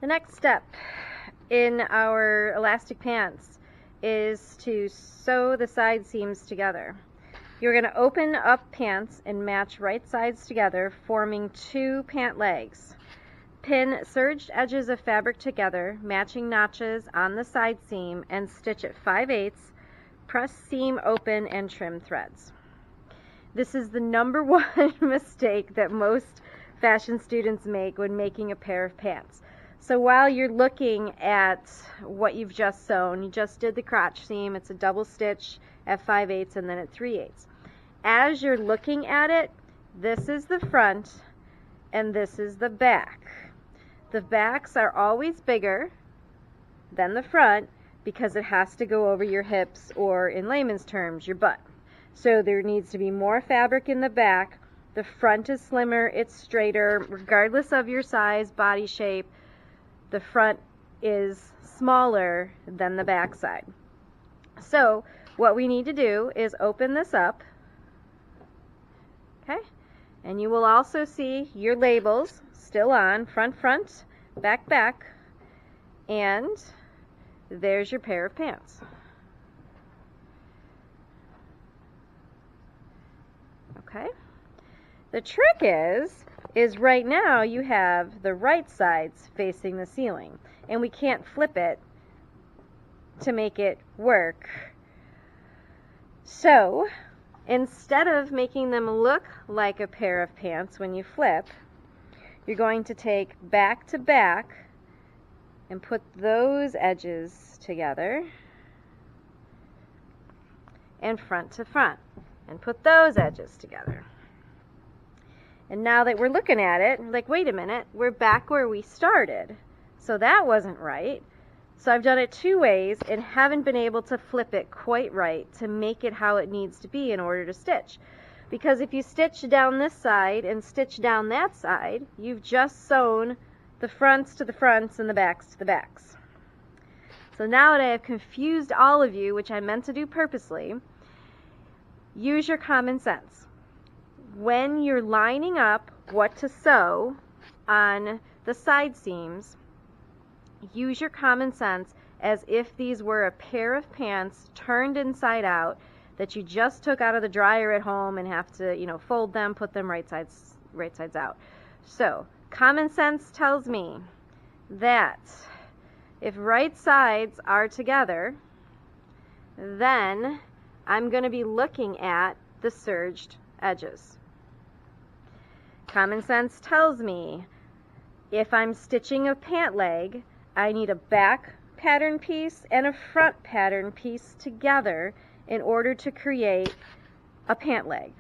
The next step in our elastic pants is to sew the side seams together. You're going to open up pants and match right sides together, forming two pant legs. Pin serged edges of fabric together, matching notches on the side seam, and stitch at 5/8. Press seam open and trim threads. This is the number one mistake that most fashion students make when making a pair of pants. So while you're looking at what you've just sewn, you just did the crotch seam, it's a double stitch at 5/8 and then at 3/8. As you're looking at it, this is the front and this is the back. The backs are always bigger than the front because it has to go over your hips, or in layman's terms, your butt. So there needs to be more fabric in the back. The front is slimmer, it's straighter, regardless of your size, body shape. The front is smaller than the back side. So what we need to do is open this up, okay? And you will also see your labels still on, front, front, back, back, and there's your pair of pants. Okay? The trick is right now you have the right sides facing the ceiling, and we can't flip it to make it work. So instead of making them look like a pair of pants when you flip, you're going to take back to back and put those edges together, and front to front, and put those edges together. And now that we're looking at it, we're like, wait a minute, we're back where we started. So that wasn't right. So I've done it two ways and haven't been able to flip it quite right to make it how it needs to be in order to stitch. Because if you stitch down this side and stitch down that side, you've just sewn the fronts to the fronts and the backs to the backs. So now that I have confused all of you, which I meant to do purposely, use your common sense. When you're lining up what to sew on the side seams, use your common sense as if these were a pair of pants turned inside out that you just took out of the dryer at home and have to, fold them, put them right sides out. So, common sense tells me that if right sides are together, then I'm going to be looking at the serged edges. Common sense tells me if I'm stitching a pant leg, I need a back pattern piece and a front pattern piece together in order to create a pant leg.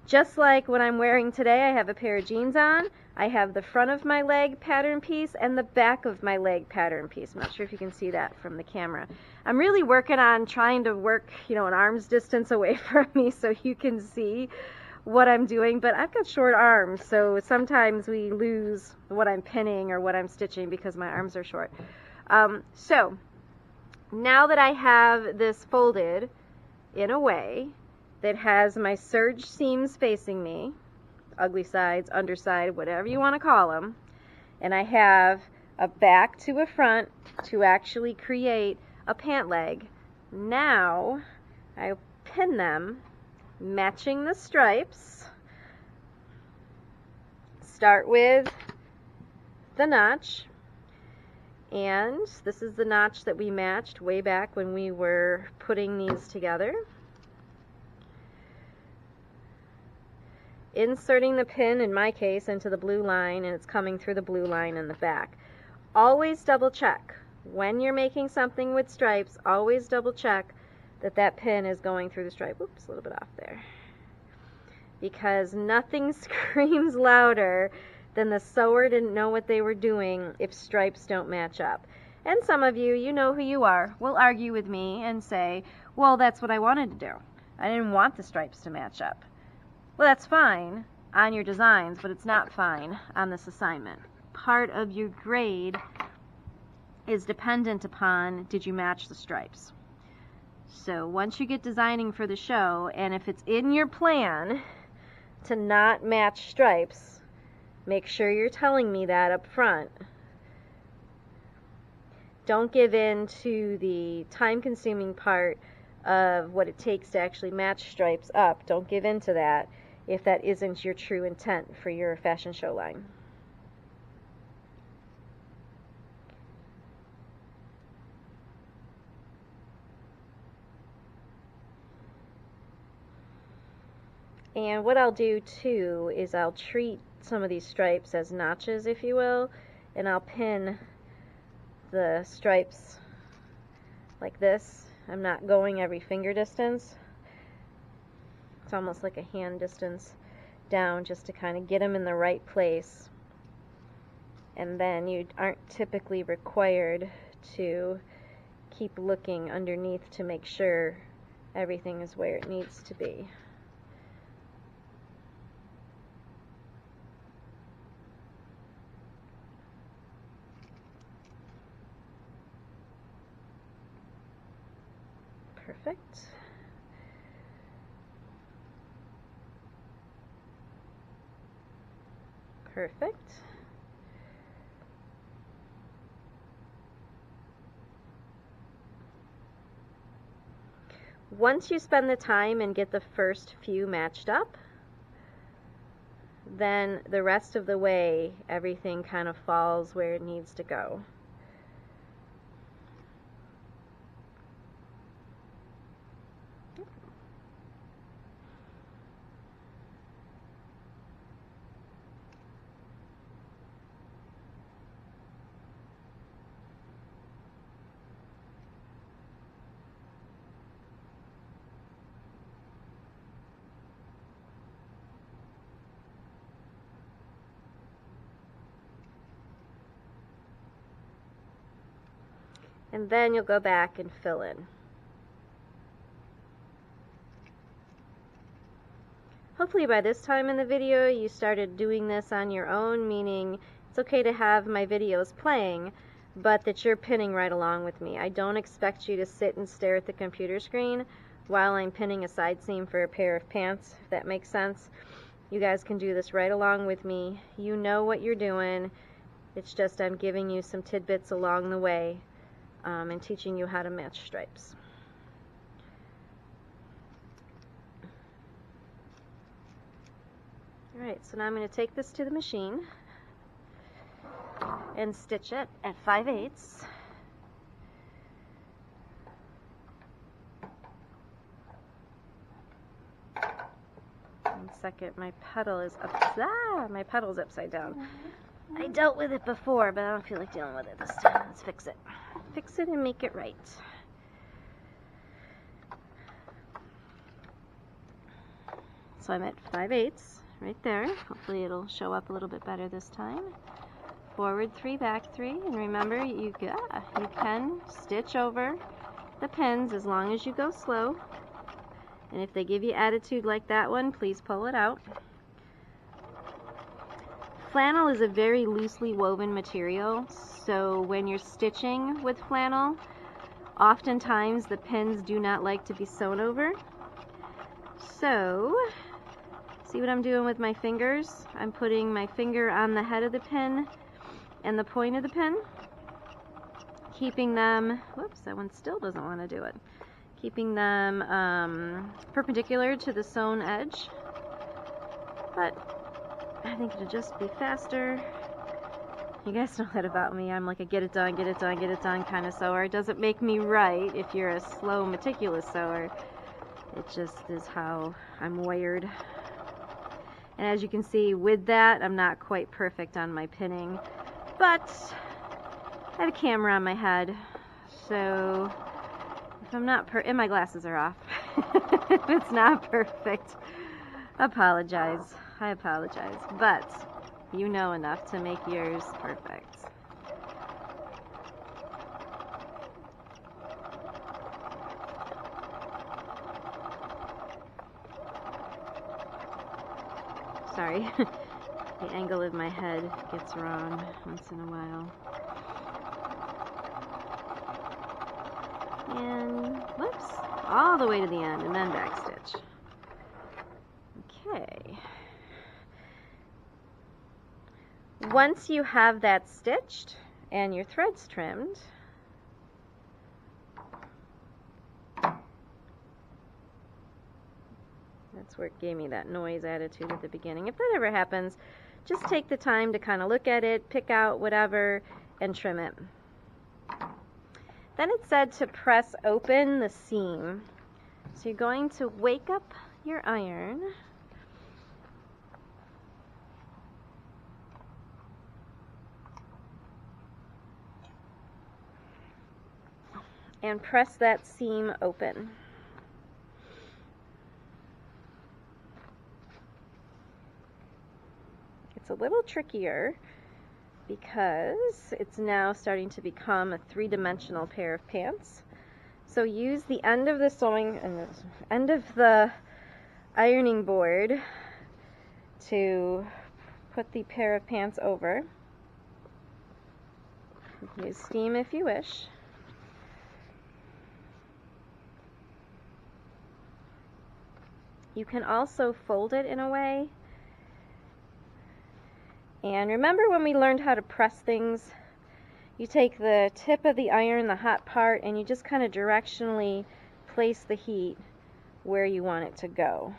Just like what I'm wearing today, I have a pair of jeans on, I have the front of my leg pattern piece and the back of my leg pattern piece. I'm not sure if you can see that from the camera. I'm really working on trying to work, an arm's distance away from me so you can see what I'm doing, but I've got short arms, so sometimes we lose what I'm pinning or what I'm stitching because my arms are short. So now that I have this folded in a way that has my serged seams facing me, ugly sides, underside, whatever you want to call them, and I have a back to a front to actually create a pant leg, now I pin them matching the stripes. Start with the notch, and this is the notch that we matched way back when we were putting these together. Inserting the pin, in my case, into the blue line, and it's coming through the blue line in the back. Always double check. When you're making something with stripes, always double check that pin is going through the stripe. Oops, a little bit off there. Because nothing screams louder than the sewer didn't know what they were doing if stripes don't match up. And some of you know who you are, will argue with me and say, well, that's what I wanted to do. I didn't want the stripes to match up. Well, that's fine on your designs, but it's not fine on this assignment. Part of your grade is dependent upon, did you match the stripes? So once you get designing for the show, and if it's in your plan to not match stripes, make sure you're telling me that up front. Don't give in to the time-consuming part of what it takes to actually match stripes up. Don't give in to that if that isn't your true intent for your fashion show line. And what I'll do too is I'll treat some of these stripes as notches, if you will, and I'll pin the stripes like this. I'm not going every finger distance. It's almost like a hand distance down, just to kind of get them in the right place. And then you aren't typically required to keep looking underneath to make sure everything is where it needs to be. Perfect. Perfect. Once you spend the time and get the first few matched up, then the rest of the way everything kind of falls where it needs to go. And then you'll go back and fill in. Hopefully by this time in the video you started doing this on your own, meaning it's okay to have my videos playing, but that you're pinning right along with me. I don't expect you to sit and stare at the computer screen while I'm pinning a side seam for a pair of pants, if that makes sense. You guys can do this right along with me. You know what you're doing. It's just I'm giving you some tidbits along the way and teaching you how to match stripes. Alright, so now I'm going to take this to the machine and stitch it at 5/8. One second, my pedal is upside down. I dealt with it before, but I don't feel like dealing with it this time. Let's fix it. Fix it and make it right. So I'm at 5/8 right there. Hopefully it'll show up a little bit better this time. Forward 3, back 3, and remember you can stitch over the pins as long as you go slow. And if they give you attitude like that one, please pull it out. Flannel is a very loosely woven material, so when you're stitching with flannel, oftentimes the pins do not like to be sewn over. So, see what I'm doing with my fingers? I'm putting my finger on the head of the pin and the point of the pin, keeping them, whoops, that one still doesn't want to do it, keeping them perpendicular to the sewn edge, but I think it'll just be faster. You guys know that about me. I'm like a get it done, get it done, get it done kind of sewer. It doesn't make me right if you're a slow, meticulous sewer. It just is how I'm wired. And as you can see, with that, I'm not quite perfect on my pinning. But I have a camera on my head, so if I'm not and my glasses are off. If it's not perfect, apologize. I apologize, but you know enough to make yours perfect. Sorry, the angle of my head gets wrong once in a while. And whoops, all the way to the end and then backstitch. Okay. Once you have that stitched and your threads trimmed, That's where it gave me that noise attitude at the beginning. If that ever happens, just take the time to kind of look at it, pick out whatever, and trim it. Then it said to press open the seam. So you're going to wake up your iron. And press that seam open. It's a little trickier because it's now starting to become a three-dimensional pair of pants. So use the end of the sewing and the end of the ironing board to put the pair of pants over. You can use steam if you wish. You can also fold it in a way. And remember when we learned how to press things? You take the tip of the iron, the hot part, and you just kind of directionally place the heat where you want it to go.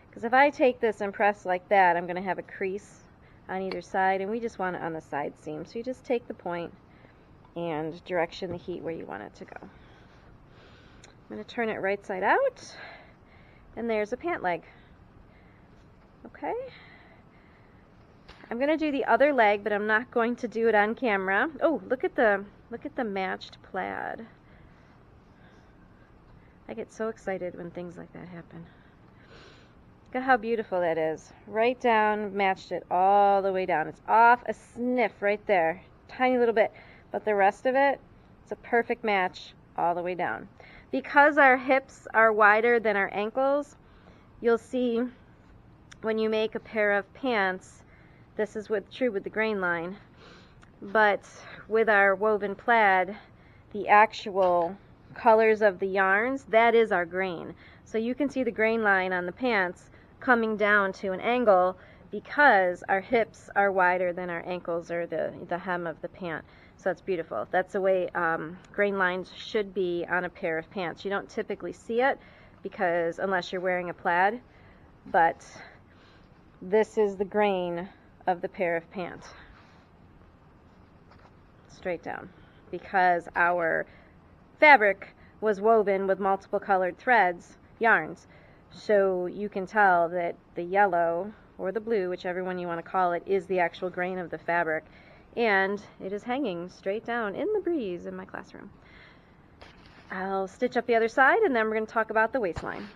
Because if I take this and press like that, I'm going to have a crease on either side, and we just want it on the side seam. So you just take the point and direction the heat where you want it to go. I'm going to turn it right side out. And there's a pant leg. Okay. I'm going to do the other leg, but I'm not going to do it on camera. Oh, look at the matched plaid. I get so excited when things like that happen. Look at how beautiful that is. Right down, matched it all the way down. It's off a sniff right there. Tiny little bit. But the rest of it, it's a perfect match all the way down. Because our hips are wider than our ankles, you'll see when you make a pair of pants, this is true with the grain line, but with our woven plaid, the actual colors of the yarns, that is our grain. So you can see the grain line on the pants coming down to an angle because our hips are wider than our ankles or the hem of the pant. So it's beautiful. That's the way grain lines should be on a pair of pants. You don't typically see it because unless you're wearing a plaid, but this is the grain of the pair of pants. Straight down. Because our fabric was woven with multiple colored threads, yarns. So you can tell that the yellow or the blue, whichever one you want to call it, is the actual grain of the fabric. And it is hanging straight down in the breeze in my classroom. I'll stitch up the other side and then we're going to talk about the waistline.